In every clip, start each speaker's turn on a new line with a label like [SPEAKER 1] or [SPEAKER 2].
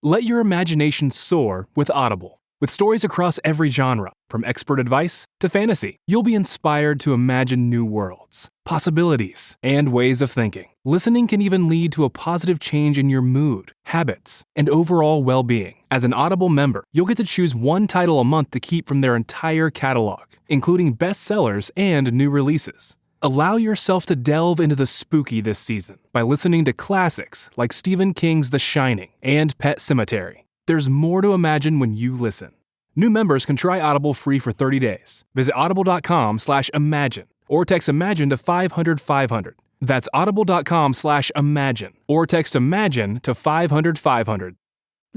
[SPEAKER 1] Let your imagination soar with Audible. With stories across every genre, from expert advice to fantasy, you'll be inspired to imagine new worlds, possibilities, and ways of thinking. Listening can even lead to a positive change in your mood, habits, and overall well-being. As an Audible member, you'll get to choose one title a month to keep from their entire catalog, including bestsellers and new releases. Allow yourself to delve into the spooky this season by listening to classics like Stephen King's The Shining and Pet Sematary. There's more to imagine when you listen. New members can try Audible free for 30 days. Visit audible.com/imagine or text imagine to 500-500. That's audible.com/imagine or text imagine to 500-500.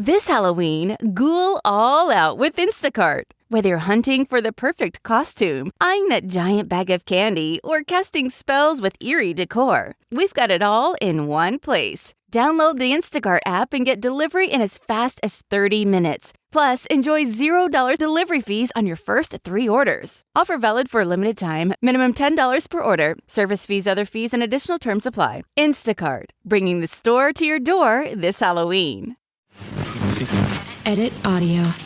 [SPEAKER 2] This Halloween, ghoul all out with Instacart. Whether you're hunting for the perfect costume, eyeing that giant bag of candy, or casting spells with eerie decor, we've got it all in one place. Download the Instacart app and get delivery in as fast as 30 minutes. Plus, enjoy $0 delivery fees on your first 3 orders. Offer valid for a limited time. Minimum $10 per order. Service fees, other fees, and additional terms apply. Instacart, bringing the store to your door this Halloween.
[SPEAKER 3] Editaudio.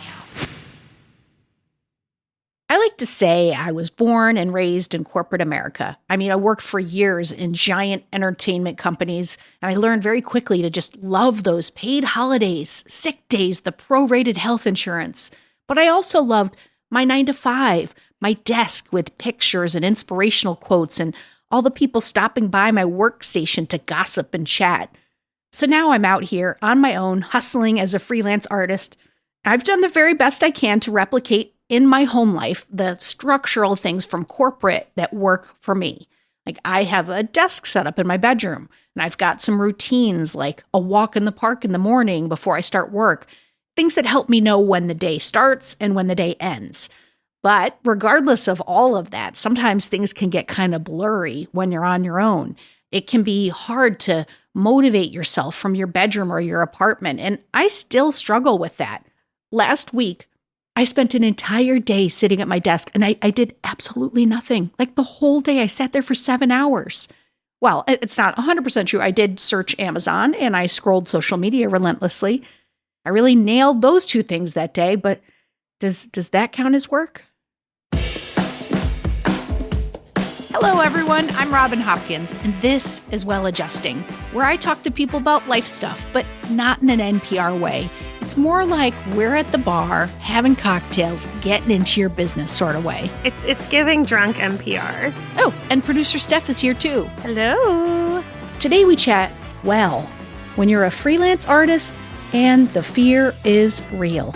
[SPEAKER 4] I like to say I was born and raised in corporate America. I mean, I worked for years in giant entertainment companies, and I learned very quickly to just love those paid holidays, sick days, the prorated health insurance. But I also loved my 9-to-5, my desk with pictures and inspirational quotes, and all the people stopping by my workstation to gossip and chat. So now I'm out here on my own, hustling as a freelance artist. I've done the very best I can to replicate in my home life the structural things from corporate that work for me. Like, I have a desk set up in my bedroom, and I've got some routines like a walk in the park in the morning before I start work, things that help me know when the day starts and when the day ends. But regardless of all of that, sometimes things can get kind of blurry when you're on your own. It can be hard to motivate yourself from your bedroom or your apartment, and I still struggle with that. Last week, I spent an entire day sitting at my desk, and I did absolutely nothing. Like, the whole day I sat there for 7 hours. Well, it's not 100% true. I did search Amazon, and I scrolled social media relentlessly. I really nailed those 2 things that day, but does that count as work? Hello, everyone. I'm Robin Hopkins, and this is Well Adjusting, where I talk to people about life stuff, but not in an NPR way. It's more like we're at the bar, having cocktails, getting into your business sort of way.
[SPEAKER 5] It's giving drunk NPR.
[SPEAKER 4] Oh, and producer Steph is here too.
[SPEAKER 5] Hello.
[SPEAKER 4] Today we chat, well, when you're a freelance artist and the fear is real.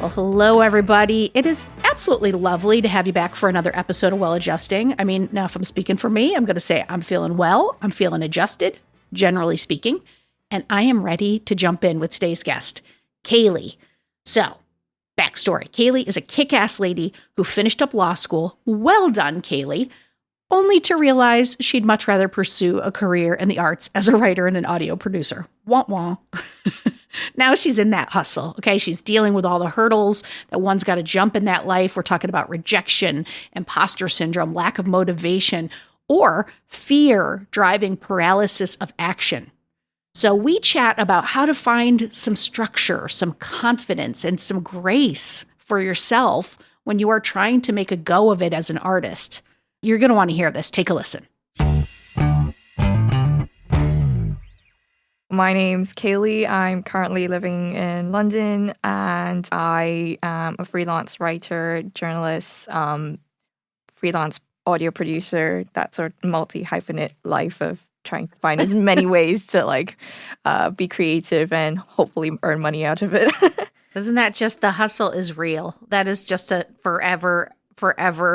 [SPEAKER 4] Well, hello, everybody. It is absolutely lovely to have you back for another episode of Well Adjusting. I mean, now if I'm speaking for me, I'm going to say I'm feeling well. I'm feeling adjusted, generally speaking. And I am ready to jump in with today's guest, Kayley. So, backstory. Kayley is a kick-ass lady who finished up law school. Well done, Kayley. Only to realize she'd much rather pursue a career in the arts as a writer and an audio producer. Wah wah. Now she's in that hustle, okay? She's dealing with all the hurdles that one's got to jump in that life. We're talking about rejection, imposter syndrome, lack of motivation, or fear driving paralysis of action. So we chat about how to find some structure, some confidence, and some grace for yourself when you are trying to make a go of it as an artist. You're going to want to hear this. Take a listen.
[SPEAKER 6] My name's Kayley. I'm currently living in London, and I am a freelance writer, journalist, freelance audio producer. That's a multi-hyphenate life of trying to find as many ways to be creative and hopefully earn money out of it.
[SPEAKER 4] Isn't that just the hustle is real? That is just a forever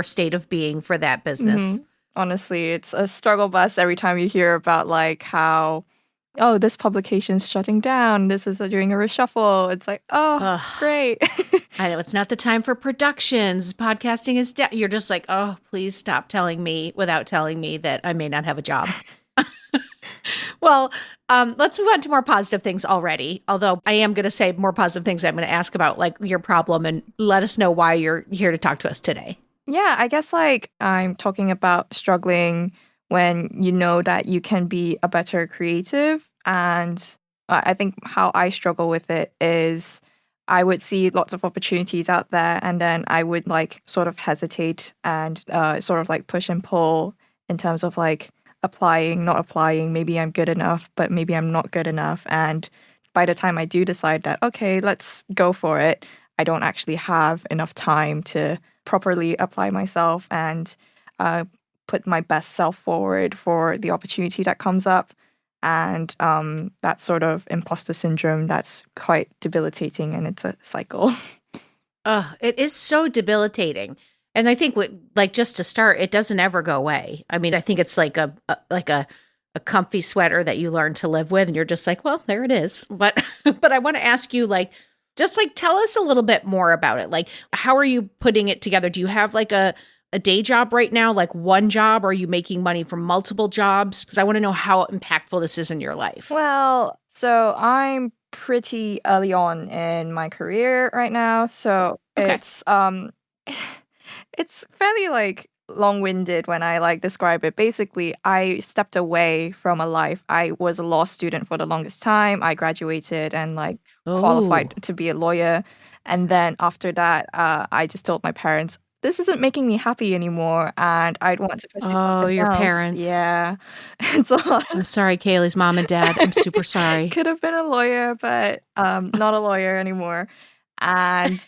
[SPEAKER 4] state of being for that business.
[SPEAKER 6] Mm-hmm. Honestly, it's a struggle bus every time you hear about how, oh, this publication's shutting down. This is doing a reshuffle. It's like, oh, ugh, great.
[SPEAKER 4] I know it's not the time for productions. Podcasting is down. You're just like, oh, please stop telling me without telling me that I may not have a job. Well, let's move on to more positive things already. Although I am going to say more positive things I'm going to ask about, like your problem, and let us know why you're here to talk to us today.
[SPEAKER 6] Yeah, I guess I'm talking about struggling when you know that you can be a better creative And I think how I struggle with it is I would see lots of opportunities out there, and then I would like sort of hesitate and sort of like push and pull in terms of like applying, not applying. Maybe I'm good enough, but maybe I'm not good enough. And by the time I do decide that, okay, let's go for it, I don't actually have enough time to properly apply myself and put my best self forward for the opportunity that comes up. And that sort of imposter syndrome, that's quite debilitating, and it's a cycle.
[SPEAKER 4] It is so debilitating. And I think like just to start, it doesn't ever go away. I mean, I think it's like a comfy sweater that you learn to live with, and you're just like, well, there it is. But but I want to ask you, like, just like tell us a little bit more about it. Like, how are you putting it together? Do you have like a day job right now, like one job? Or are you making money from multiple jobs? Because I want to know how impactful this is in your life.
[SPEAKER 6] Well, so I'm pretty early on in my career right now. So it's it's fairly like long-winded when I like describe it. Basically, I stepped away from a life. I was a law student for the longest time. I graduated and like qualified to be a lawyer. And then after that, I just told my parents, this isn't making me happy anymore, and I'd want to pursue something else.
[SPEAKER 4] Oh, your parents.
[SPEAKER 6] Yeah. It's a lot.
[SPEAKER 4] I'm sorry, Kayley's mom and dad. I'm super sorry.
[SPEAKER 6] Could have been a lawyer, but not a lawyer anymore. And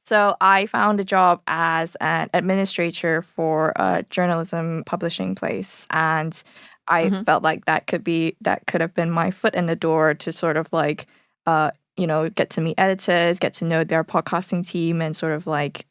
[SPEAKER 6] so I found a job as an administrator for a journalism publishing place. And I felt like that could have been my foot in the door to sort of like, get to meet editors, get to know their podcasting team, and sort of like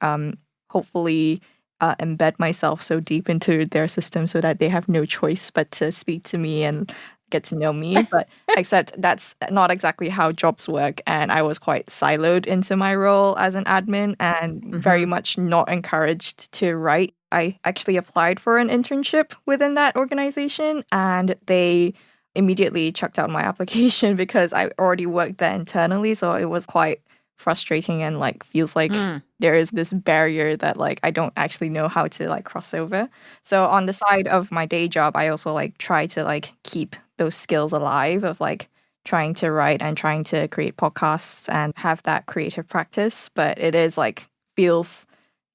[SPEAKER 6] hopefully embed myself so deep into their system so that they have no choice but to speak to me and get to know me. But except that's not exactly how jobs work. And I was quite siloed into my role as an admin and very much not encouraged to write. I actually applied for an internship within that organization, and they immediately chucked out my application because I already worked there internally. So it was quite frustrating and like feels like there is this barrier that like I don't actually know how to like cross over. So on the side of my day job, I also like try to like keep those skills alive of like trying to write and trying to create podcasts and have that creative practice. But it is like feels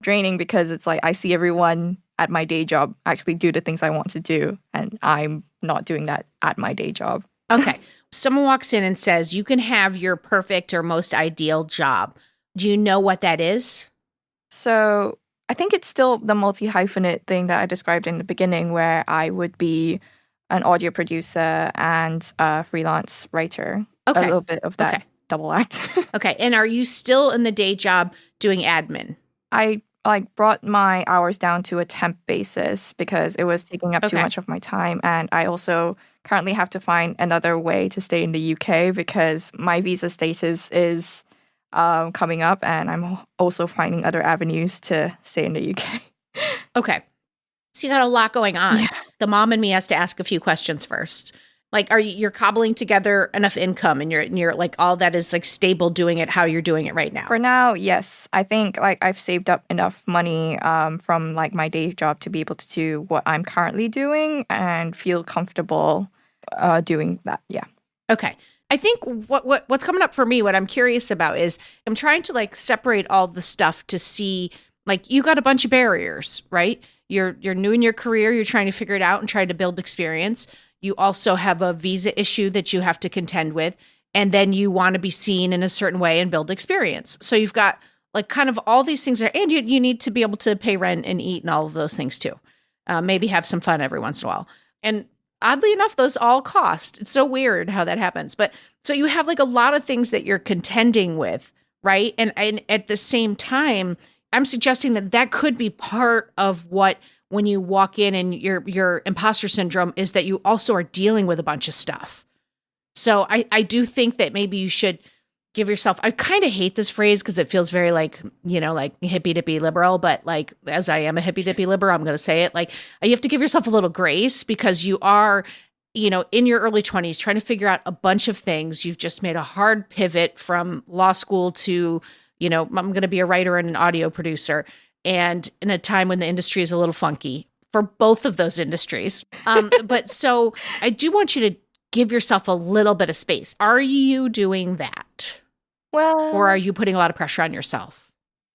[SPEAKER 6] draining because it's like I see everyone at my day job actually do the things I want to do, and I'm not doing that at my day job.
[SPEAKER 4] Okay. Someone walks in and says, you can have your perfect or most ideal job. Do you know what that is?
[SPEAKER 6] So I think it's still the multi-hyphenate thing that I described in the beginning, where I would be an audio producer and a freelance writer.
[SPEAKER 4] Okay.
[SPEAKER 6] A little bit of that double act.
[SPEAKER 4] Okay. And are you still in the day job doing admin?
[SPEAKER 6] I like brought my hours down to a temp basis because it was taking up too much of my time. And I also currently have to find another way to stay in the UK because my visa status is coming up, and I'm also finding other avenues to stay in the UK.
[SPEAKER 4] Okay. So you got a lot going on.
[SPEAKER 6] Yeah.
[SPEAKER 4] The mom in me has to ask a few questions first. Like, you're cobbling together enough income, and you're like all that is like stable doing it how you're doing it right now?
[SPEAKER 6] For now, yes. I think like I've saved up enough money from like my day job to be able to do what I'm currently doing and feel comfortable doing that. Yeah.
[SPEAKER 4] Okay. I think what's coming up for me, what I'm curious about is I'm trying to like separate all the stuff to see, like, you got a bunch of barriers, right? You're new in your career. You're trying to figure it out and try to build experience. You also have a visa issue that you have to contend with. And then you want to be seen in a certain way and build experience. So you've got like kind of all these things there. And you need to be able to pay rent and eat and all of those things too. Maybe have some fun every once in a while. And oddly enough, those all cost. It's so weird how that happens. But so you have like a lot of things that you're contending with, right? And at the same time, I'm suggesting that could be part of what, when you walk in and your imposter syndrome is that you also are dealing with a bunch of stuff. So I do think that maybe you should give yourself, I kind of hate this phrase because it feels very like, like hippy dippy liberal, but like, as I am a hippy dippy liberal, I'm going to say it, like, you have to give yourself a little grace because you are, in your early 20s trying to figure out a bunch of things. You've just made a hard pivot from law school to, I'm going to be a writer and an audio producer. And in a time when the industry is a little funky for both of those industries. But so I do want you to give yourself a little bit of space. Are you doing that?
[SPEAKER 6] Well,
[SPEAKER 4] Or are you putting a lot of pressure on yourself?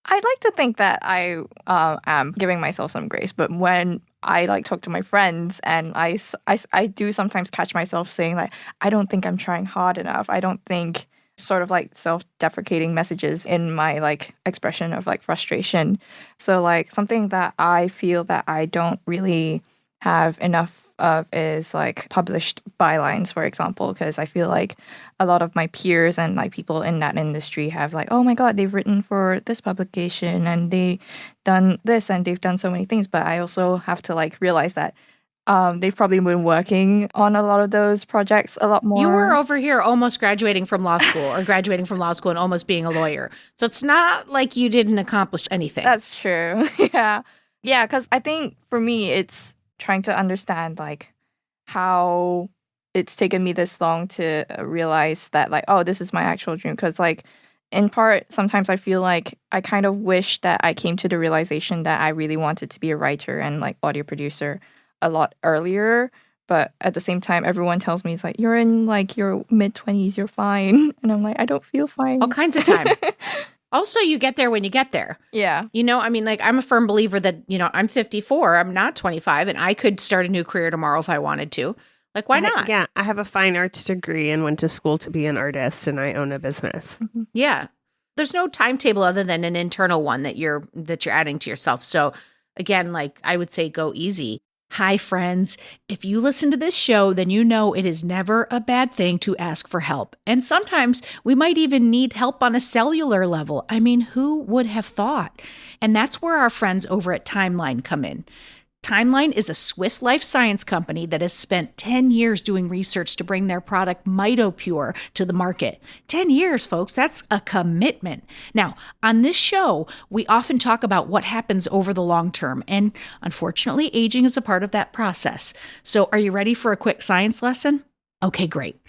[SPEAKER 6] I'd like to think that I am giving myself some grace, but when I like talk to my friends and I do sometimes catch myself saying like, I don't think I'm trying hard enough. I don't think sort of like self-deprecating messages in my like expression of like frustration. So like something that I feel that I don't really have enough of is like published bylines, for example, because I feel like a lot of my peers and like people in that industry have like, oh my God, they've written for this publication and they done this and they've done so many things. But I also have to like realize that they've probably been working on a lot of those projects a lot more.
[SPEAKER 4] You were over here almost graduating from law school or graduating from law school and almost being a lawyer. So it's not like you didn't accomplish anything.
[SPEAKER 6] That's true. Yeah. Yeah, because I think for me, it's trying to understand like how it's taken me this long to realize that like, oh, this is my actual dream. Because like in part, sometimes I feel like I kind of wish that I came to the realization that I really wanted to be a writer and like audio producer a lot earlier. But at the same time, everyone tells me it's like, you're in like your mid-20s, you're fine. And I'm like, I don't feel fine.
[SPEAKER 4] All kinds of time. Also, you get there when you get there.
[SPEAKER 6] Yeah.
[SPEAKER 4] You know, I mean, like, I'm a firm believer that, you know, I'm 54, I'm not 25, and I could start a new career tomorrow if I wanted to. Like, why not?
[SPEAKER 5] Yeah, I have a fine arts degree and went to school to be an artist, and I own a business.
[SPEAKER 6] Mm-hmm.
[SPEAKER 4] Yeah. There's no timetable other than an internal one that you're adding to yourself. So, again, like, I would say go easy. Hi, friends. If you listen to this show, then you know it is never a bad thing to ask for help. And sometimes we might even need help on a cellular level. I mean, who would have thought? And that's where our friends over at Timeline come in. Timeline is a Swiss life science company that has spent 10 years doing research to bring their product MitoPure to the market. 10 years, folks, that's a commitment. Now, on this show, we often talk about what happens over the long term, and unfortunately, aging is a part of that process. So are you ready for a quick science lesson? Okay, great.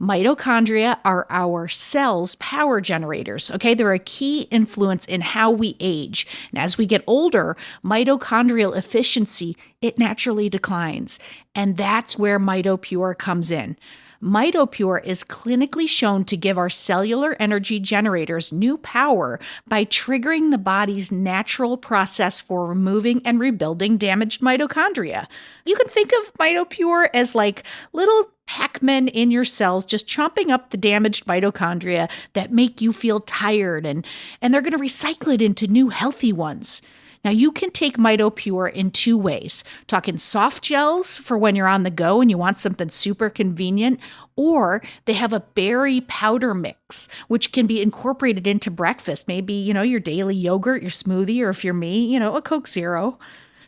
[SPEAKER 4] Mitochondria are our cells' power generators, okay? They're a key influence in how we age. And as we get older, mitochondrial efficiency, it naturally declines. And that's where MitoPure comes in. MitoPure is clinically shown to give our cellular energy generators new power by triggering the body's natural process for removing and rebuilding damaged mitochondria. You can think of MitoPure as like little Pac-Men in your cells just chomping up the damaged mitochondria that make you feel tired, and they're going to recycle it into new healthy ones. Now, you can take MitoPure in two ways. Talking soft gels for when you're on the go and you want something super convenient, or they have a berry powder mix, which can be incorporated into breakfast. Maybe, you know, your daily yogurt, your smoothie, or if you're me, you know, a Coke Zero.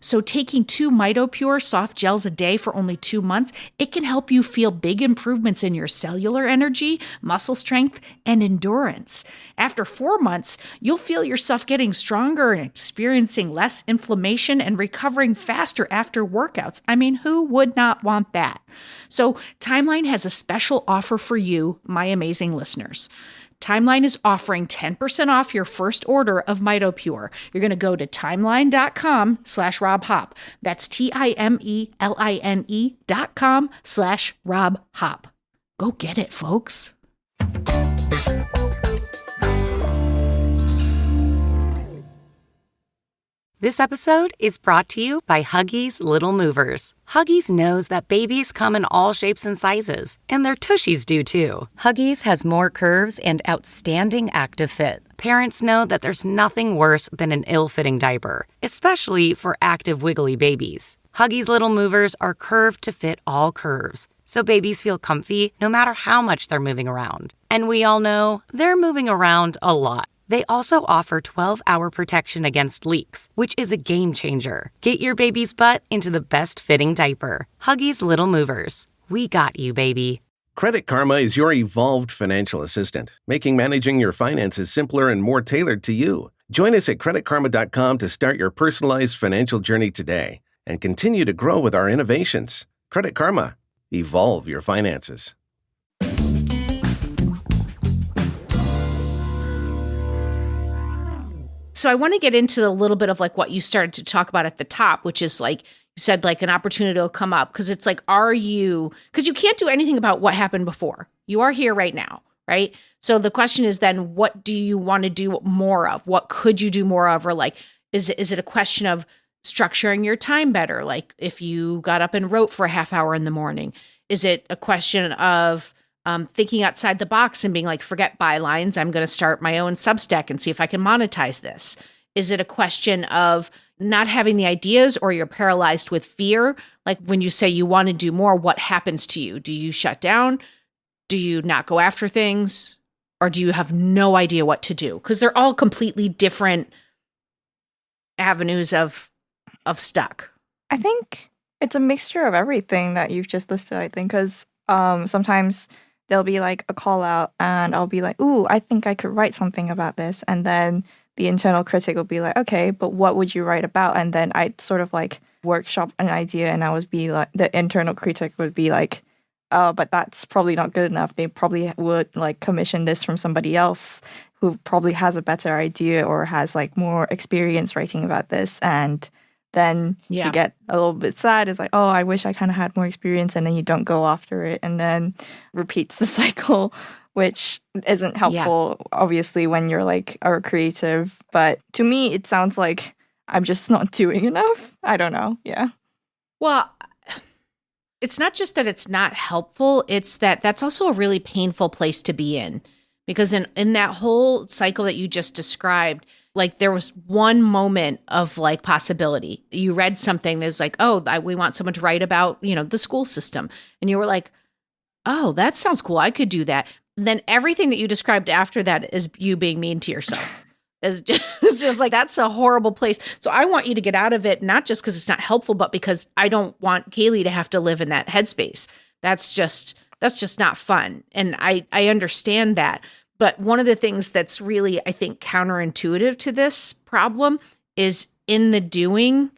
[SPEAKER 4] So taking 2 MitoPure soft gels a day for only 2 months, it can help you feel big improvements in your cellular energy, muscle strength, and endurance. After 4 months, you'll feel yourself getting stronger and experiencing less inflammation and recovering faster after workouts. I mean, who would not want that? So Timeline has a special offer for you, my amazing listeners. Timeline is offering 10% off your first order of MitoPure. You're going to go to timeline.com/RobHop. That's TIMELINE.com/RobHop. Go get it, folks.
[SPEAKER 3] This episode is brought to you by Huggies Little Movers. Huggies knows that babies come in all shapes and sizes, and their tushies do too. Huggies has more curves and outstanding active fit. Parents know that there's nothing worse than an ill-fitting diaper, especially for active, wiggly babies. Huggies Little Movers are curved to fit all curves, so babies feel comfy no matter how much they're moving around. And we all know they're moving around a lot. They also offer 12-hour protection against leaks, which is a game changer. Get your baby's butt into the best-fitting diaper. Huggies Little Movers. We got you, baby.
[SPEAKER 7] Credit Karma is your evolved financial assistant, making managing your finances simpler and more tailored to you. Join us at creditkarma.com to start your personalized financial journey today and continue to grow with our innovations. Credit Karma. Evolve your finances.
[SPEAKER 4] So I want to get into a little bit of like what you started to talk about at the top, which is like You said like an opportunity will come up because it's like, because you can't do anything about what happened before. You are here right now, right? So the question is then, what do you want to do more of? What could you do more of? Or like, is it a question of structuring your time better? Like if you got up and wrote for a half hour in the morning, is it a question of thinking outside the box and being like, forget bylines, I'm going to start my own Substack and see if I can monetize this? Is it a question of not having the ideas, or you're paralyzed with fear? Like when you say you want to do more, what happens to you? Do you shut down? Do you not go after things? Or do you have no idea what to do? Because they're all completely different avenues of stuck.
[SPEAKER 6] I think it's a mixture of everything that you've just listed, I think, because sometimes there'll be like a call out and I'll be like, ooh, I think I could write something about this. And then the internal critic will be like, okay, but what would you write about? And then I'd sort of like workshop an idea, and I would be like, the internal critic would be like, oh, but that's probably not good enough. They probably would like commission this from somebody else who probably has a better idea or has like more experience writing about this. And then you get a little bit sad. It's like, oh, I wish I kind of had more experience. And then you don't go after it, and then repeats the cycle, which isn't helpful, obviously, when you're like a creative. But to me, it sounds like I'm just not doing enough. I don't know. Yeah.
[SPEAKER 4] Well, it's not just that it's not helpful. It's that that's also a really painful place to be in. Because in that whole cycle that you just described, like there was one moment of like possibility. You read something that was like, oh, we want someone to write about, the school system. And you were like, oh, that sounds cool. I could do that. And then everything that you described after that is you being mean to yourself. It's just like, that's a horrible place. So I want you to get out of it, not just because it's not helpful, but because I don't want Kayley to have to live in that headspace. That's just not fun. And I understand that. But one of the things that's really, I think, counterintuitive to this problem is in the doing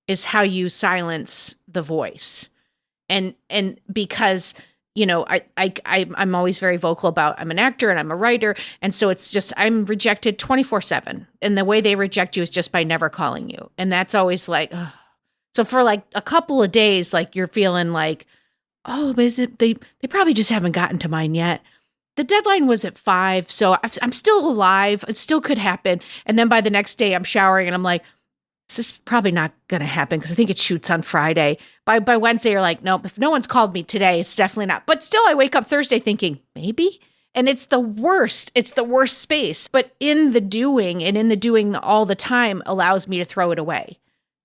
[SPEAKER 4] is how you silence the voice. And because, I'm always very vocal about I'm an actor and I'm a writer. And so it's just, I'm rejected 24/7. And the way they reject you is just by never calling you. And that's always like, ugh. So for like a couple of days, like you're feeling like, oh, but they probably just haven't gotten to mine yet. The deadline was at 5, so I'm still alive. It still could happen. And then by the next day, I'm showering and I'm like, this is probably not going to happen because I think it shoots on Friday. By Wednesday, you're like, nope, if no one's called me today, it's definitely not. But still, I wake up Thursday thinking, maybe? And it's the worst. It's the worst space. But in the doing all the time allows me to throw it away,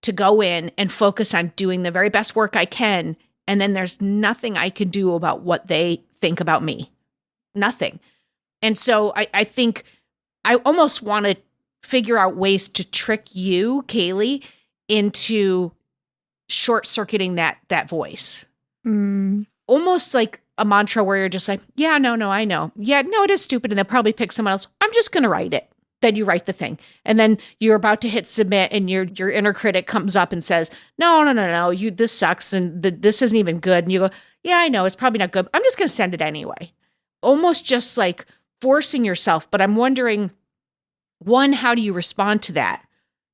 [SPEAKER 4] to go in and focus on doing the very best work I can. And then there's nothing I can do about what they think about me. Nothing. And so I think I almost want to figure out ways to trick you, Kayley, into short-circuiting that voice. Almost like a mantra where you're just like, yeah, no, I know. Yeah, no, it is stupid. And they'll probably pick someone else. I'm just going to write it. Then you write the thing. And then you're about to hit submit and your inner critic comes up and says, no, this sucks. And this isn't even good. And you go, yeah, I know. It's probably not good. I'm just going to send it anyway. Almost just like forcing yourself. But I'm wondering, one, how do you respond to that?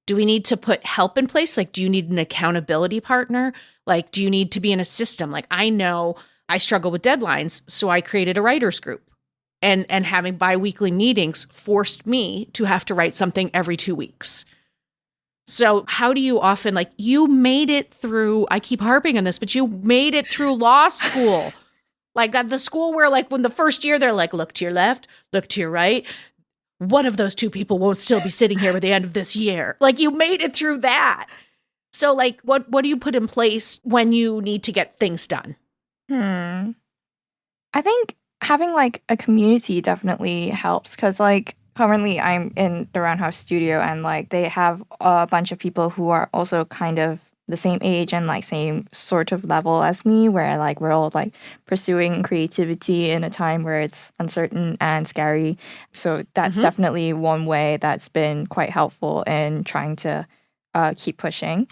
[SPEAKER 4] Do we need to put help in place? Like, do you need an accountability partner? Like, do you need to be in a system? Like, I know I struggle with deadlines, so I created a writer's group. And having bi-weekly meetings forced me to have to write something every 2 weeks. So how do you often, like, you made it through, I keep harping on this, but you made it through law school. Like the school where, like, when the first year, they're like, look to your left, look to your right. One of those two people won't still be sitting here at the end of this year. Like, you made it through that. So, like, what do you put in place when you need to get things done?
[SPEAKER 6] I think having, like, a community definitely helps. Because, like, currently I'm in the Roundhouse studio and, like, they have a bunch of people who are also kind of the same age and like same sort of level as me, where like we're all like pursuing creativity in a time where it's uncertain and scary. So that's definitely one way that's been quite helpful in trying to keep pushing.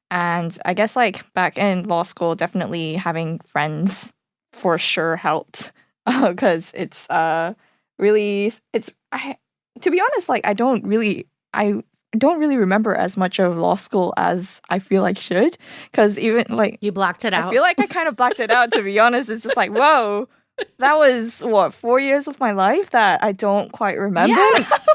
[SPEAKER 6] And I guess like back in law school, definitely having friends for sure helped, because it's to be honest, like I don't really remember as much of law school as I feel I should. Because even like
[SPEAKER 4] You blocked it out.
[SPEAKER 6] I feel like I kind of blacked it out, to be honest. It's just like, whoa, that was 4 years of my life that I don't quite remember.
[SPEAKER 4] Yes.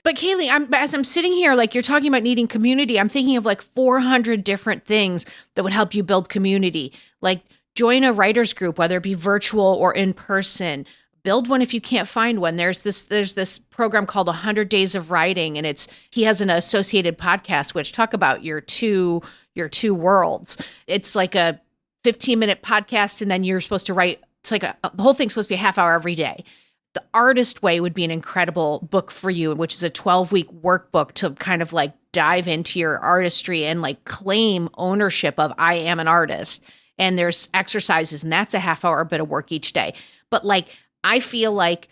[SPEAKER 4] But Kayley, as I'm sitting here, like you're talking about needing community, I'm thinking of like 400 different things that would help you build community. Like join a writers group, whether it be virtual or in person. Build one if you can't find one. There's this program called 100 Days of Writing, and he has an associated podcast which talk about your two worlds. It's like a 15-minute podcast, and then you're supposed to write. It's like the whole thing's supposed to be a half hour every day. The Artist Way would be an incredible book for you, which is a 12-week workbook to kind of like dive into your artistry and like claim ownership of I am an artist. And there's exercises, and that's a half hour bit of work each day. But like, I feel like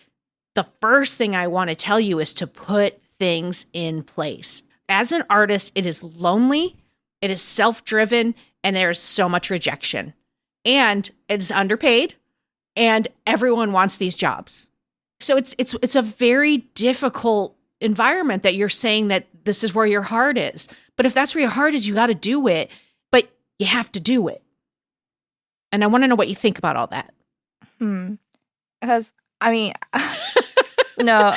[SPEAKER 4] the first thing I want to tell you is to put things in place. As an artist, it is lonely, it is self-driven, and there's so much rejection. And it's underpaid, and everyone wants these jobs. So it's a very difficult environment that you're saying that this is where your heart is. But if that's where your heart is, you got to do it, but you have to do it. And I want to know what you think about all that.
[SPEAKER 6] Because, I mean, no.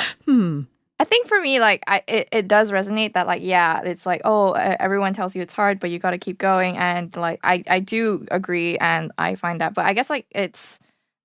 [SPEAKER 6] I think for me, like, it does resonate that, like, yeah, it's like, oh, everyone tells you it's hard, but you got to keep going. And, like, I do agree, and I find that. But I guess, like, it's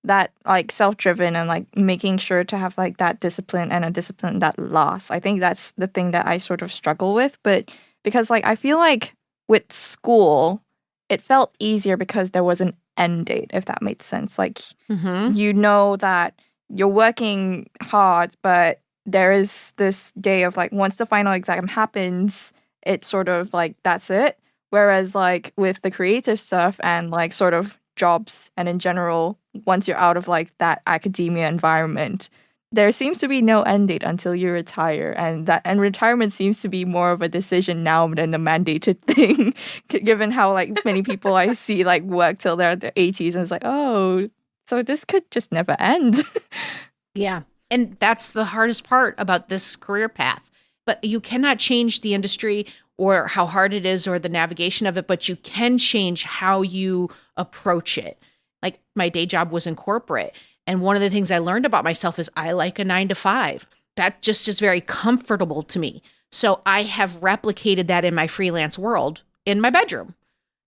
[SPEAKER 6] that, like, self-driven and, like, making sure to have, like, that discipline and a discipline that lasts. I think that's the thing that I sort of struggle with. But because, like, I feel like with school, it felt easier because there was an end date, if that made sense. Like, you know that you're working hard, but there is this day of like, once the final exam happens, it's sort of like, that's it. Whereas like with the creative stuff and like sort of jobs and in general, once you're out of like that academia environment, there seems to be no end date until you retire, and retirement seems to be more of a decision now than the mandated thing, given how like many people I see like work till they're in their 80s, and it's like, oh, so this could just never end.
[SPEAKER 4] Yeah. And that's the hardest part about this career path. But you cannot change the industry or how hard it is or the navigation of it, but you can change how you approach it. Like my day job was in corporate. And one of the things I learned about myself is I like a 9 to 5. That just is very comfortable to me. So I have replicated that in my freelance world in my bedroom.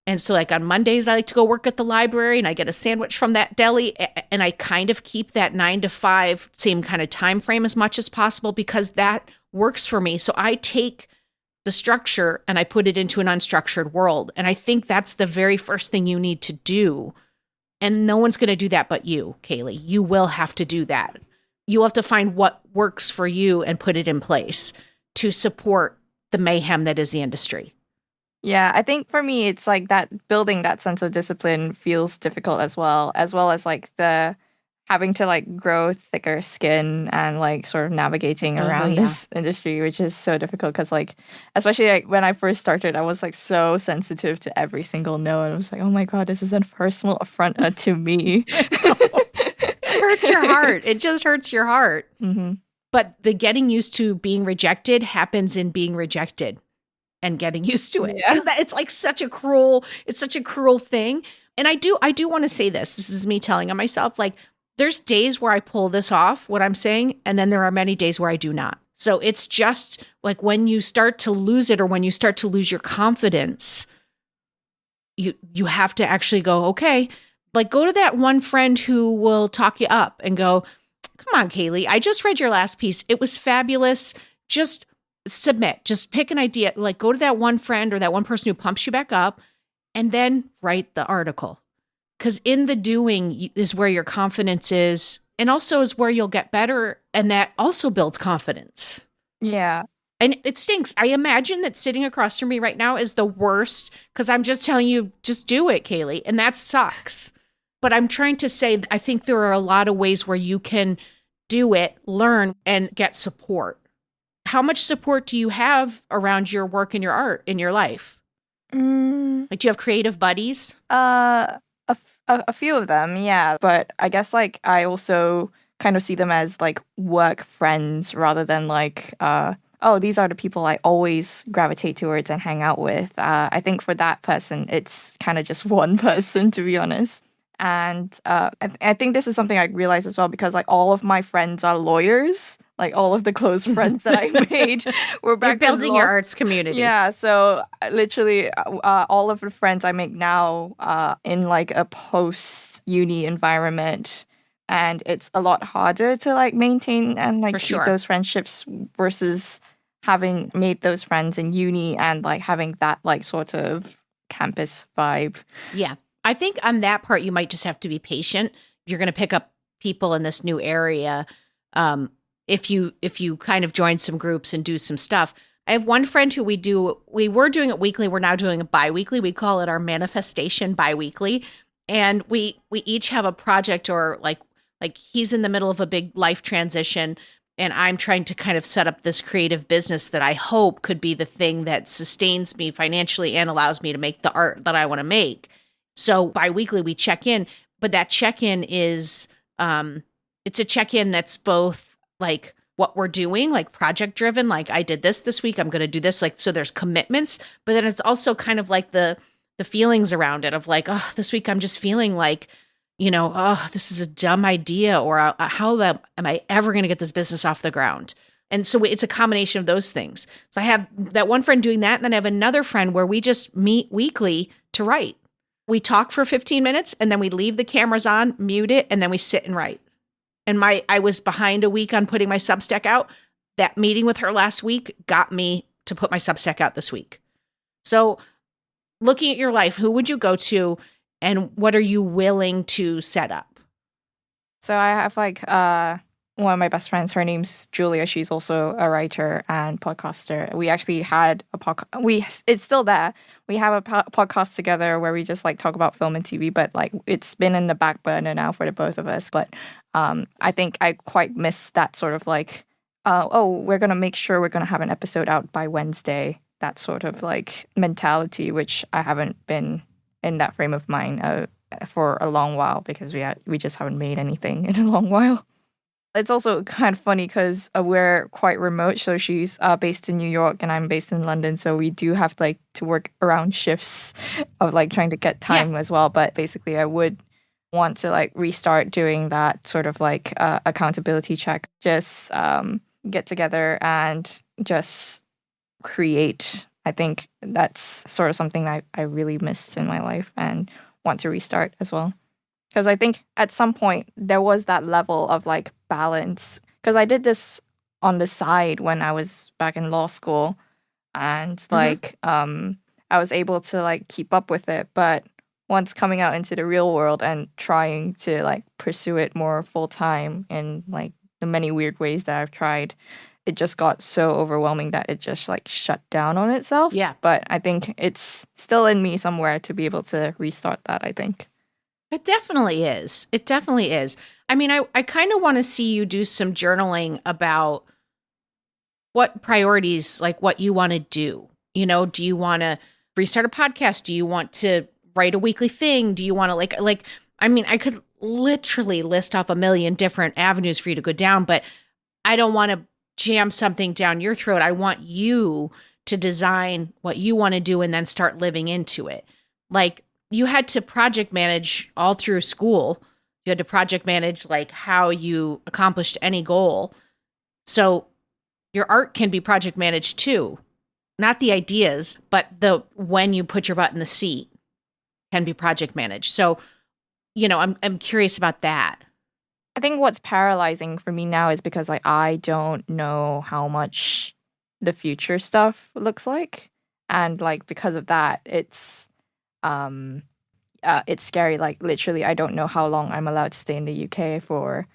[SPEAKER 4] And so like on Mondays, I like to go work at the library and I get a sandwich from that deli, and I kind of keep that 9 to 5 same kind of time frame as much as possible because that works for me. So I take the structure and I put it into an unstructured world. And I think that's the very first thing you need to do. And no one's going to do that but you, Kayley. You will have to do that. You have to find what works for you and put it in place to support the mayhem that is the industry.
[SPEAKER 6] Yeah, I think for me, it's like that building that sense of discipline feels difficult as well as like the having to like grow thicker skin and like sort of navigating around this industry, which is so difficult because like, especially like when I first started, I was like so sensitive to every single no. And I was like, oh my God, this is a personal affront to me.
[SPEAKER 4] It hurts your heart. It just hurts your heart.
[SPEAKER 6] Mm-hmm.
[SPEAKER 4] But the getting used to being rejected happens in being rejected and getting used to it.
[SPEAKER 6] Yeah.
[SPEAKER 4] It's like such a cruel thing. And I do want to say this. This is me telling on myself, like, there's days where I pull this off, what I'm saying, and then there are many days where I do not. So it's just like when you start to lose it or when you start to lose your confidence, you have to actually go, okay, like go to that one friend who will talk you up and go, come on, Kayley, I just read your last piece. It was fabulous. Just submit. Just pick an idea. Like go to that one friend or that one person who pumps you back up and then write the article. Because in the doing is where your confidence is and also is where you'll get better. And that also builds confidence.
[SPEAKER 6] Yeah.
[SPEAKER 4] And it stinks. I imagine that sitting across from me right now is the worst because I'm just telling you, just do it, Kayley. And that sucks. But I'm trying to say, I think there are a lot of ways where you can do it, learn, and get support. How much support do you have around your work and your art in your life? Like, do you have creative buddies?
[SPEAKER 6] A few of them, yeah. But I guess like I also kind of see them as like work friends rather than like oh, these are the people I always gravitate towards and hang out with. I think for that person, it's kind of just one person, to be honest. And I think this is something I realized as well, because like all of my friends are lawyers. Like all of the close friends that I made were back.
[SPEAKER 4] You're building your arts community.
[SPEAKER 6] Yeah, so literally all of the friends I make now in like a post-uni environment, and it's a lot harder to like maintain and like keep those friendships versus having made those friends in uni and like having that like sort of campus vibe.
[SPEAKER 4] Yeah. I think on that part, you might just have to be patient. You're going to pick up people in this new area. If you kind of join some groups and do some stuff. I have one friend who we were doing it weekly. We're now doing it biweekly. We call it our manifestation biweekly. And we each have a project, or like he's in the middle of a big life transition, and I'm trying to kind of set up this creative business that I hope could be the thing that sustains me financially and allows me to make the art that I want to make. So biweekly we check in, but that check-in is it's a check-in that's both like what we're doing, like project driven, like I did this week, I'm going to do this, like, so there's commitments, but then it's also kind of like the feelings around it of like, oh, this week I'm just feeling like, you know, oh, this is a dumb idea, or how am I ever going to get this business off the ground? And so it's a combination of those things. So I have that one friend doing that, and then I have another friend where we just meet weekly to write. We talk for 15 minutes, and then we leave the cameras on, mute it, and then we sit and write. And I was behind a week on putting my Substack out. That meeting with her last week got me to put my Substack out this week. So looking at your life, who would you go to, and what are you willing to set up?
[SPEAKER 6] So I have like one of my best friends. Her name's Julia. She's also a writer and podcaster. We actually had a podcast. It's still there. We have a podcast together where we just like talk about film and TV, but like it's been in the back burner now for the both of us. But I think I quite miss that sort of like, we're going to make sure we're going to have an episode out by Wednesday. That sort of like mentality, which I haven't been in that frame of mind for a long while, because we just haven't made anything in a long while. It's also kind of funny because we're quite remote. So she's based in New York and I'm based in London. So we do have like to work around shifts of like trying to get time as well. But basically I would want to like restart doing that sort of like accountability check. Just get together and just create. I think that's sort of something I really missed in my life and want to restart as well. Because I think at some point there was that level of like balance. Because I did this on the side when I was back in law school, and like I was able to like keep up with it. But once coming out into the real world and trying to like pursue it more full time in like the many weird ways that I've tried, it just got so overwhelming that it just like shut down on itself.
[SPEAKER 4] Yeah.
[SPEAKER 6] But I think it's still in me somewhere to be able to restart that, I think.
[SPEAKER 4] It definitely is. It definitely is. I mean, I kind of want to see you do some journaling about what priorities, like what you want to do. You know, do you want to restart a podcast? Do you want to write a weekly thing? Do you want to like, I mean, I could literally list off a million different avenues for you to go down, but I don't want to jam something down your throat. I want you to design what you want to do and then start living into it. Like, you had to project manage all through school. You had to project manage like how you accomplished any goal. So your art can be project managed too. Not the ideas, but the when you put your butt in the seat can be project managed. So, you know, I'm curious about that.
[SPEAKER 6] I think what's paralyzing for me now is because like I don't know how much the future stuff looks like. And like because of that, it's scary. Like literally, I don't know how long I'm allowed to stay in the UK for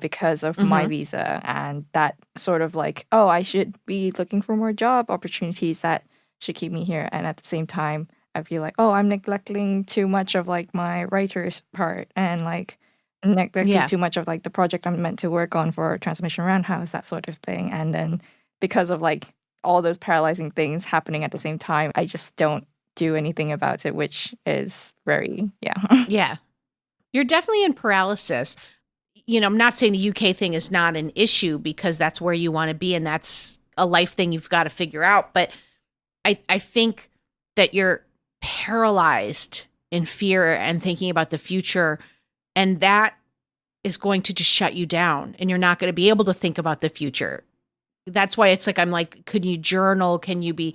[SPEAKER 6] because of my visa, and that sort of like, oh, I should be looking for more job opportunities that should keep me here. And at the same time, I feel like, oh, I'm neglecting too much of like my writer's part, and like neglecting too much of like the project I'm meant to work on for Transmission Roundhouse, that sort of thing. And then because of like all those paralyzing things happening at the same time, I just don't do anything about it, which is very,
[SPEAKER 4] Yeah. You're definitely in paralysis. You know, I'm not saying the UK thing is not an issue, because that's where you want to be and that's a life thing you've got to figure out. But I think that you're paralyzed in fear and thinking about the future, and that is going to just shut you down, and you're not going to be able to think about the future. That's why it's like, I'm like, can you journal? Can you be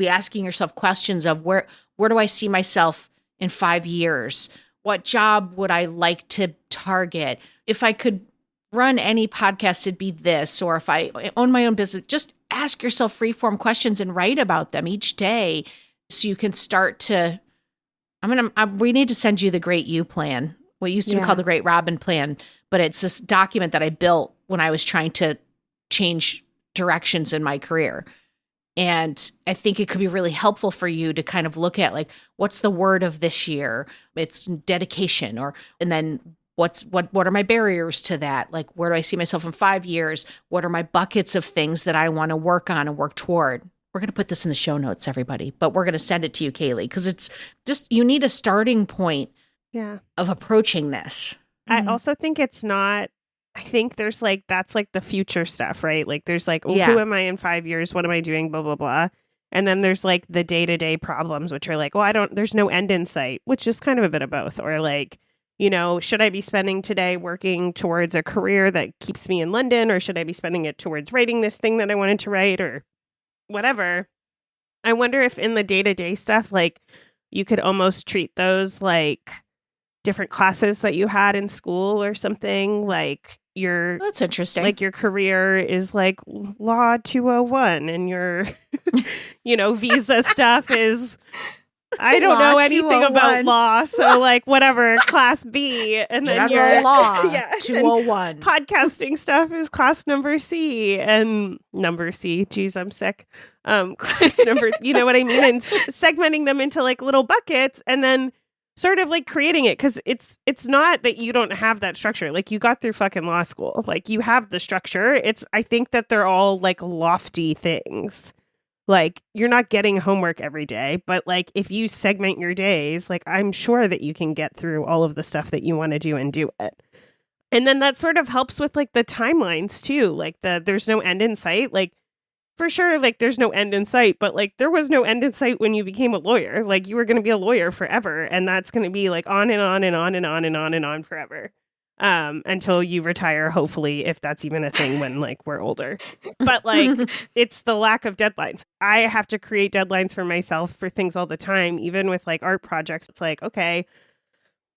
[SPEAKER 4] asking yourself questions of where do I see myself in 5 years? What job would I like to target? If I could run any podcast, it'd be this. Or if I own my own business, just ask yourself free-form questions and write about them each day so you can start to, we need to send you the Great You Plan, what used to be called the Great Robin Plan, but it's this document that I built when I was trying to change directions in my career. And I think it could be really helpful for you to kind of look at, like, what's the word of this year? It's dedication. And then what are my barriers to that? Like, where do I see myself in 5 years? What are my buckets of things that I want to work on and work toward? We're going to put this in the show notes, everybody, but we're going to send it to you, Kayley, because it's just, you need a starting point of approaching this.
[SPEAKER 5] I also think it's not, I think there's like, that's like the future stuff, right? Like there's like, who am I in 5 years? What am I doing? Blah, blah, blah. And then there's like the day-to-day problems, which are like, well, there's no end in sight, which is kind of a bit of both. Or like, you know, should I be spending today working towards a career that keeps me in London? Or should I be spending it towards writing this thing that I wanted to write or whatever? I wonder if in the day-to-day stuff, like you could almost treat those like different classes that you had in school or something. Like
[SPEAKER 4] that's interesting.
[SPEAKER 5] Like your career is like law 201 and your, you know, visa stuff is, I don't know anything about law. So like whatever, class B. And then
[SPEAKER 4] General law 201.
[SPEAKER 5] Podcasting stuff is class number C and number C. Geez, I'm sick. Class number, you know what I mean? And segmenting them into like little buckets and then sort of like creating it, because it's not that you don't have that structure. Like you got through fucking law school. Like you have the structure. I think that they're all like lofty things. Like you're not getting homework every day, but like if you segment your days, like I'm sure that you can get through all of the stuff that you want to do and do it. And then that sort of helps with like the timelines too. Like there's no end in sight. Like for sure, like there's no end in sight, but like there was no end in sight when you became a lawyer. Like you were going to be a lawyer forever, and that's going to be like on and on and on and on and on and on forever, until you retire. Hopefully, if that's even a thing when like we're older. But like it's the lack of deadlines. I have to create deadlines for myself for things all the time, even with like art projects. It's like, okay,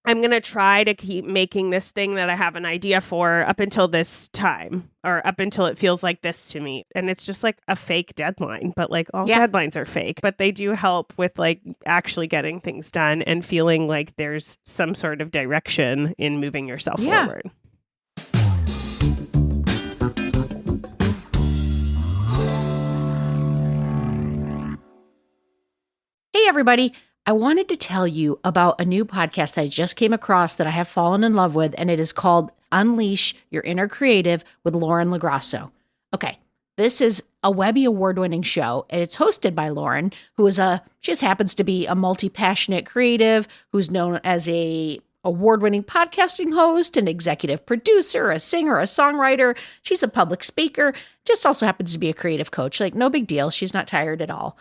[SPEAKER 5] I'm going to try to keep making this thing that I have an idea for up until this time, or up until it feels like this to me. And it's just like a fake deadline, but like all deadlines are fake, but they do help with like actually getting things done and feeling like there's some sort of direction in moving yourself forward.
[SPEAKER 4] Hey, everybody. I wanted to tell you about a new podcast that I just came across that I have fallen in love with, and it is called Unleash Your Inner Creative with Lauren LoGrasso. Okay, this is a Webby Award-winning show, and it's hosted by Lauren, who is she just happens to be a multi-passionate creative who's known as a award-winning podcasting host, an executive producer, a singer, a songwriter. She's a public speaker, just also happens to be a creative coach. Like, no big deal. She's not tired at all.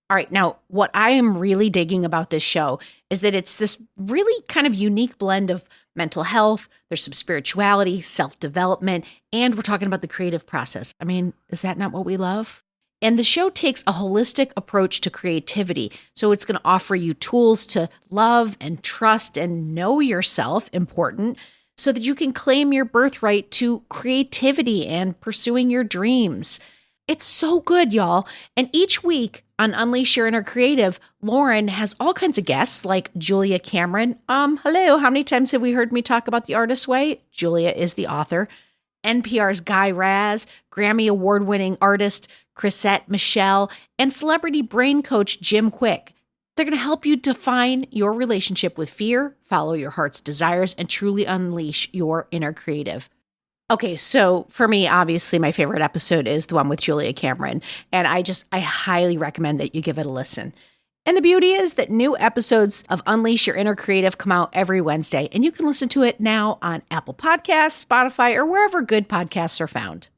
[SPEAKER 4] All right, now, what I am really digging about this show is that it's this really kind of unique blend of mental health, there's some spirituality, self-development, and we're talking about the creative process. I mean, is that not what we love? And the show takes a holistic approach to creativity. So it's going to offer you tools to love and trust and know yourself, important, so that you can claim your birthright to creativity and pursuing your dreams. It's so good, y'all. And each week on Unleash Your Inner Creative, Lauren has all kinds of guests like Julia Cameron. Hello, how many times have we heard me talk about The Artist's Way? Julia is the author. NPR's Guy Raz, Grammy Award-winning artist Chrisette Michelle, and celebrity brain coach Jim Quick. They're going to help you define your relationship with fear, follow your heart's desires, and truly unleash your inner creative. Okay, so for me, obviously, my favorite episode is the one with Julia Cameron, and I highly recommend that you give it a listen. And the beauty is that new episodes of Unleash Your Inner Creative come out every Wednesday, and you can listen to it now on Apple Podcasts, Spotify, or wherever good podcasts are found.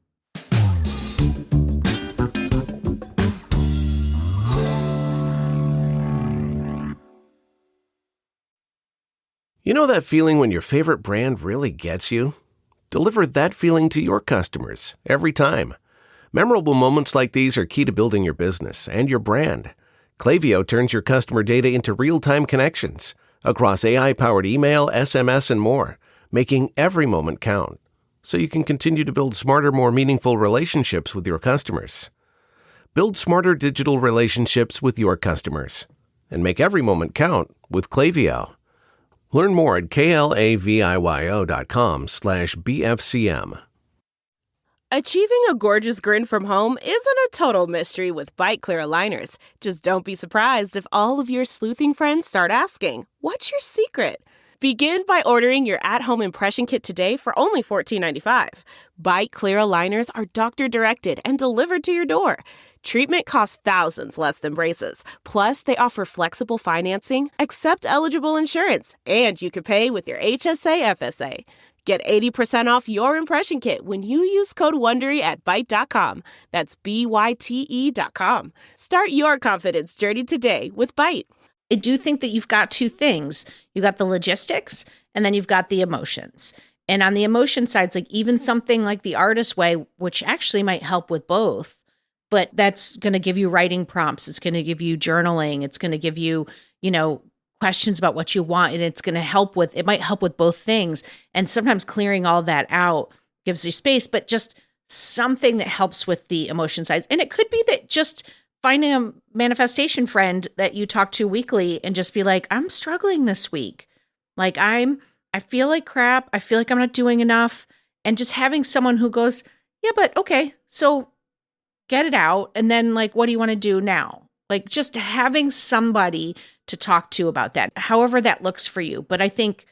[SPEAKER 7] You know that feeling when your favorite brand really gets you? Deliver that feeling to your customers every time. Memorable moments like these are key to building your business and your brand. Klaviyo turns your customer data into real-time connections across AI-powered email, SMS, and more, making every moment count so you can continue to build smarter, more meaningful relationships with your customers. Build smarter digital relationships with your customers and make every moment count with Klaviyo. Learn more at klaviyo.com/BFCM.
[SPEAKER 8] Achieving a gorgeous grin from home isn't a total mystery with Bite Clear aligners. Just don't be surprised if all of your sleuthing friends start asking, "What's your secret?" Begin by ordering your at-home impression kit today for only $14.95. Bite Clear aligners are doctor-directed and delivered to your door. Treatment costs thousands less than braces. Plus, they offer flexible financing, accept eligible insurance, and you can pay with your HSA FSA. Get 80% off your impression kit when you use code WONDERY at Byte.com. That's BYTE.com. Start your confidence journey today with Byte.
[SPEAKER 4] I do think that you've got two things. You got the logistics and then you've got the emotions. And on the emotion side, it's like even something like the artist way, which actually might help with both, but that's going to give you writing prompts. It's going to give you journaling. It's going to give you, questions about what you want. And it's going to it might help with both things. And sometimes clearing all that out gives you space, but just something that helps with the emotion side. And it could be that just finding a manifestation friend that you talk to weekly and just be like, I'm struggling this week. Like I feel like crap. I feel like I'm not doing enough. And just having someone who goes, yeah, but okay, so get it out. And then like, what do you want to do now? Like just having somebody to talk to about that, however that looks for you. But I think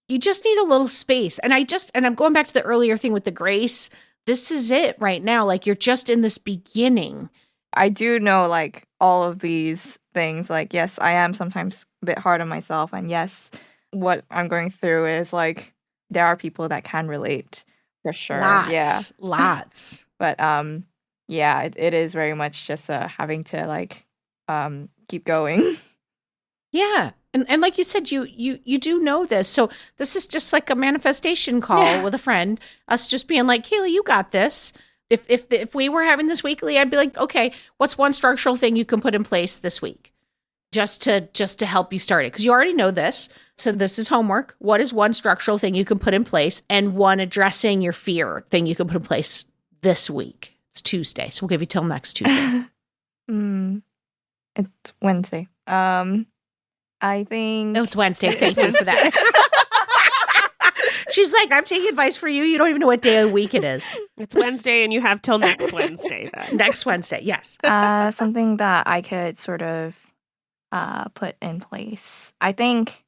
[SPEAKER 4] you just need a little space. And I'm going back to the earlier thing with the grace. This is it right now. Like you're just in this beginning.
[SPEAKER 6] I do know like all of these things. Like, yes, I am sometimes a bit hard on myself. And yes, what I'm going through is like, there are people that can relate for sure.
[SPEAKER 4] Lots.
[SPEAKER 6] But yeah, it is very much just having to like keep going.
[SPEAKER 4] Yeah. And like you said, you do know this. So this is just like a manifestation call with a friend, us just being like, Kayley, you got this. If we were having this weekly, I'd be like, okay, what's one structural thing you can put in place this week just to help you start it? Because you already know this. So this is homework. What is one structural thing you can put in place and one addressing your fear thing you can put in place this week? It's Tuesday. So we'll give you till next Tuesday.
[SPEAKER 6] It's Wednesday. I think...
[SPEAKER 4] Oh, it's Wednesday. Thank you for that. She's like, I'm taking advice for you. You don't even know what day of the week it is.
[SPEAKER 5] It's Wednesday and you have till next Wednesday then.
[SPEAKER 4] Next Wednesday, yes.
[SPEAKER 6] Something that I could sort of put in place. I think,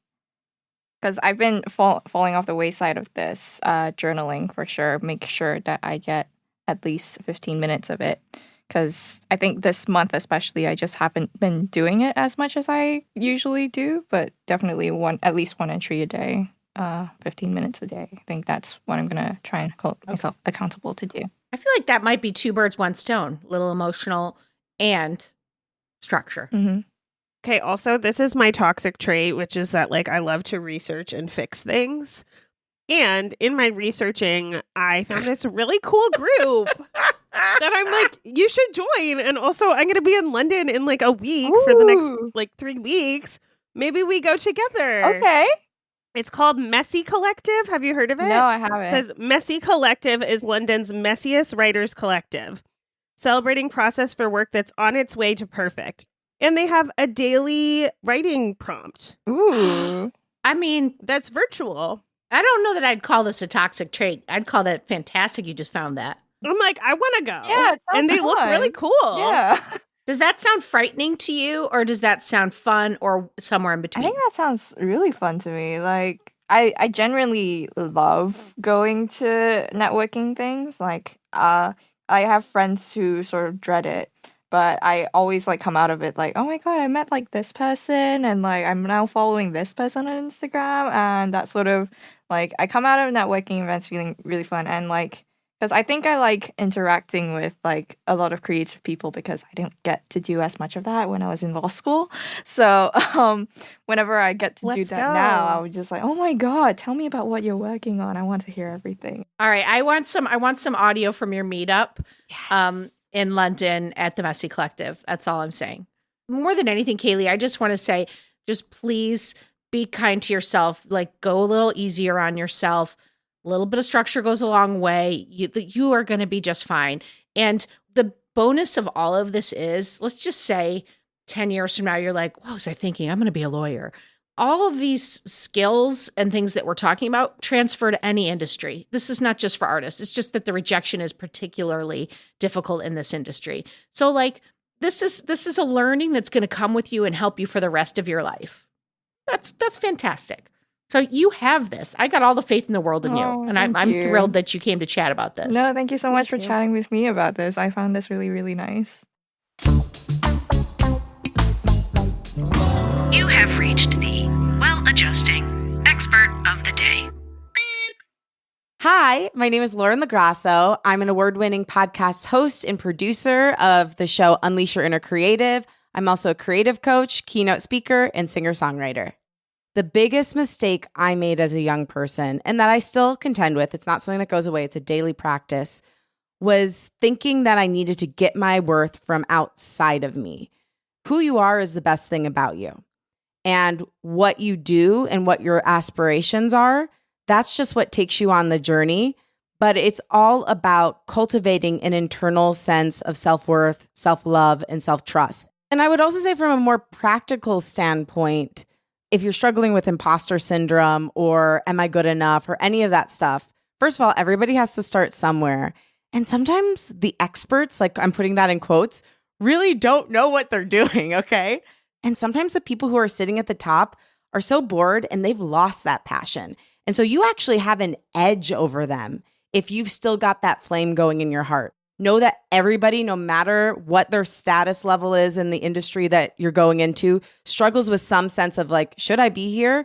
[SPEAKER 6] because I've been falling off the wayside of this, journaling for sure. Make sure that I get at least 15 minutes of it. Because I think this month especially, I just haven't been doing it as much as I usually do, but definitely at least one entry a day, 15 minutes a day. I think that's what I'm going to try and hold myself accountable to do.
[SPEAKER 4] I feel like that might be two birds, one stone, little emotional and structure.
[SPEAKER 6] Mm-hmm.
[SPEAKER 5] Okay, also, this is my toxic trait, which is that like I love to research and fix things. And in my researching, I found this really cool group that I'm like, you should join. And also, I'm going to be in London in like a week for the next like 3 weeks. Maybe we go together.
[SPEAKER 6] Okay.
[SPEAKER 5] It's called Messy Collective. Have you heard of it?
[SPEAKER 6] No, I haven't.
[SPEAKER 5] Because Messy Collective is London's messiest writers collective, celebrating process for work that's on its way to perfect. And they have a daily writing prompt.
[SPEAKER 6] Ooh.
[SPEAKER 4] I mean,
[SPEAKER 5] that's virtual.
[SPEAKER 4] I don't know that I'd call this a toxic trait. I'd call that fantastic. You just found that.
[SPEAKER 5] I'm like, I want to go.
[SPEAKER 6] Yeah, it sounds
[SPEAKER 5] and they
[SPEAKER 6] fun.
[SPEAKER 5] look really cool.
[SPEAKER 6] Yeah.
[SPEAKER 4] Does that sound frightening to you, or does that sound fun, or somewhere in between?
[SPEAKER 6] I think that sounds really fun to me. Like, I genuinely love going to networking things. Like, I have friends who sort of dread it, but I always like come out of it like, oh my God, I met like this person, and like I'm now following this person on Instagram, and that sort of like I come out of networking events feeling really fun, and like Because I think I like interacting with like a lot of creative people because I didn't get to do as much of that when I was in law school. So whenever I get to do
[SPEAKER 5] Let's
[SPEAKER 6] that now, I
[SPEAKER 5] go.
[SPEAKER 6] would just like, oh my God, tell me about what you're working on. I want to hear everything.
[SPEAKER 4] All right, I want some audio from your meetup in London at the Messy Collective. That's all I'm saying. More than anything, Kayley, I just want to say, just please be kind to yourself. Like, go a little easier on yourself. A little bit of structure goes a long way. You are going to be just fine. And the bonus of all of this is, let's just say 10 years from now, you're like, what was I thinking? I'm going to be a lawyer. All of these skills and things that we're talking about transfer to any industry. This is not just for artists. It's just that the rejection is particularly difficult in this industry. So like, this is a learning that's going to come with you and help you for the rest of your life. That's fantastic. So you have this. I got all the faith in the world in you. And I'm thrilled that you came to chat about this.
[SPEAKER 6] No, thank you so much for chatting with me about this. I found this really, really nice.
[SPEAKER 9] You have reached the well-adjusting expert of the day.
[SPEAKER 10] Hi, my name is Lauren LoGrasso. I'm an award-winning podcast host and producer of the show Unleash Your Inner Creative. I'm also a creative coach, keynote speaker, and singer-songwriter. The biggest mistake I made as a young person, and that I still contend with, it's not something that goes away, it's a daily practice, was thinking that I needed to get my worth from outside of me. Who you are is the best thing about you. And what you do and what your aspirations are, that's just what takes you on the journey. But it's all about cultivating an internal sense of self-worth, self-love, and self-trust. And I would also say from a more practical standpoint, if you're struggling with imposter syndrome or am I good enough or any of that stuff, first of all, everybody has to start somewhere. And sometimes the experts, like I'm putting that in quotes, really don't know what they're doing, okay? And sometimes the people who are sitting at the top are so bored and they've lost that passion. And so you actually have an edge over them if you've still got that flame going in your heart. Know that everybody, no matter what their status level is in the industry that you're going into, struggles with some sense of like, should I be here?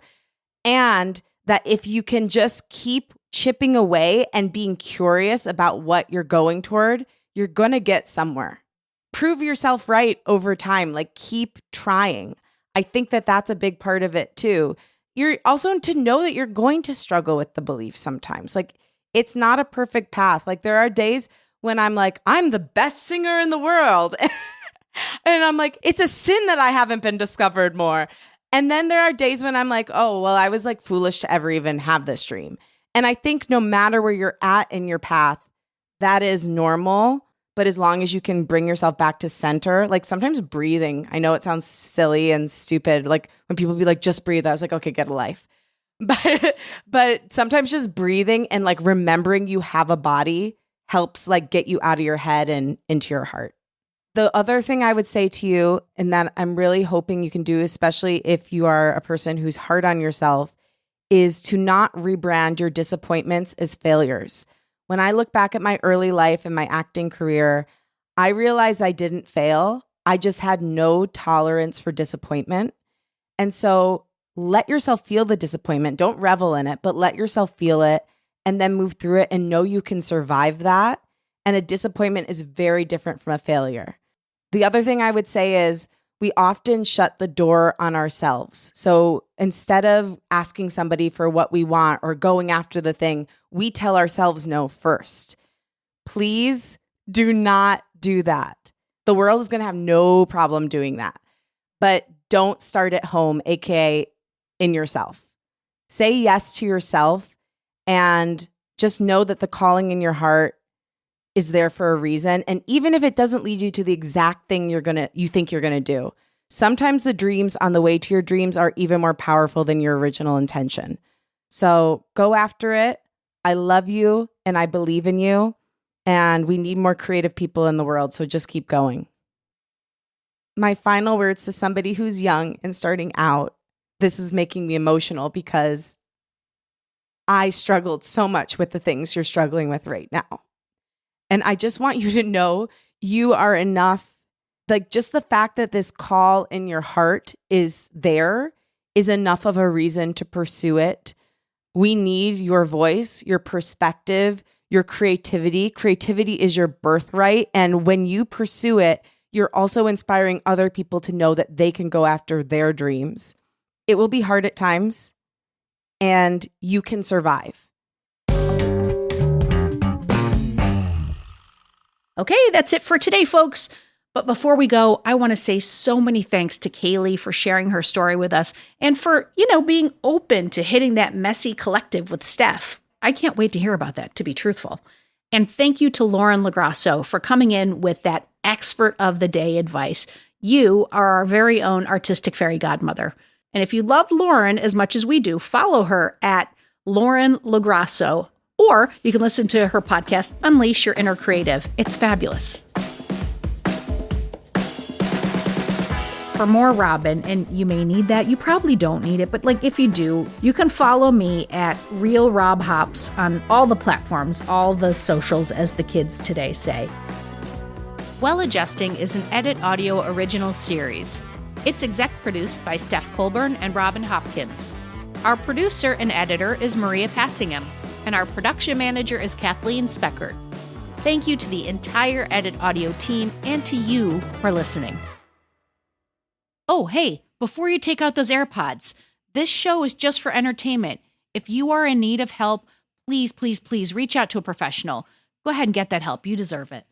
[SPEAKER 10] And that if you can just keep chipping away and being curious about what you're going toward, you're going to get somewhere. Prove yourself right over time. Like, keep trying. I think that that's a big part of it too. You're also to know that you're going to struggle with the belief sometimes. Like, it's not a perfect path. Like, there are days when I'm like, I'm the best singer in the world. And I'm like, it's a sin that I haven't been discovered more. And then there are days when I'm like, oh, well, I was like foolish to ever even have this dream. And I think no matter where you're at in your path, that is normal. But as long as you can bring yourself back to center, like sometimes breathing, I know it sounds silly and stupid. Like when people be like, just breathe, I was like, okay, get a life. But sometimes just breathing and like remembering you have a body helps like get you out of your head and into your heart. The other thing I would say to you, and that I'm really hoping you can do, especially if you are a person who's hard on yourself, is to not rebrand your disappointments as failures. When I look back at my early life and my acting career, I realized I didn't fail. I just had no tolerance for disappointment. And so let yourself feel the disappointment. Don't revel in it, but let yourself feel it and then move through it and know you can survive that. And a disappointment is very different from a failure. The other thing I would say is we often shut the door on ourselves. So instead of asking somebody for what we want or going after the thing, we tell ourselves no first. Please do not do that. The world is going to have no problem doing that. But don't start at home, aka in yourself. Say yes to yourself and just know that the calling in your heart is there for a reason. And even if it doesn't lead you to the exact thing you think you're going to do, sometimes the dreams on the way to your dreams are even more powerful than your original intention. So go after it. I love you and I believe in you. And we need more creative people in the world. So just keep going. My final words to somebody who's young and starting out. This is making me emotional because I struggled so much with the things you're struggling with right now. And I just want you to know you are enough. Like just the fact that this call in your heart is there is enough of a reason to pursue it. We need your voice, your perspective, your creativity. Creativity is your birthright. And when you pursue it, you're also inspiring other people to know that they can go after their dreams. It will be hard at times, and you can survive.
[SPEAKER 4] Okay, that's it for today, folks. But before we go, I want to say so many thanks to Kayley for sharing her story with us and for, being open to hitting that messy collective with Steph. I can't wait to hear about that, to be truthful. And thank you to Lauren LoGrasso for coming in with that expert of the day advice. You are our very own artistic fairy godmother. And if you love Lauren as much as we do, follow her at Lauren LoGrasso, or you can listen to her podcast, Unleash Your Inner Creative. It's fabulous. For more Robin, and you may need that, you probably don't need it, but if you do, you can follow me at Real Rob Hops on all the platforms, all the socials, as the kids today say. Well Adjusting is an editaudio original series. It's exec produced by Steph Colburn and Robin Hopkins. Our producer and editor is Maria Passingham, and our production manager is Kathleen Speckert. Thank you to the entire editaudio team and to you for listening. Oh, hey, before you take out those AirPods, this show is just for entertainment. If you are in need of help, please, please, please reach out to a professional. Go ahead and get that help. You deserve it.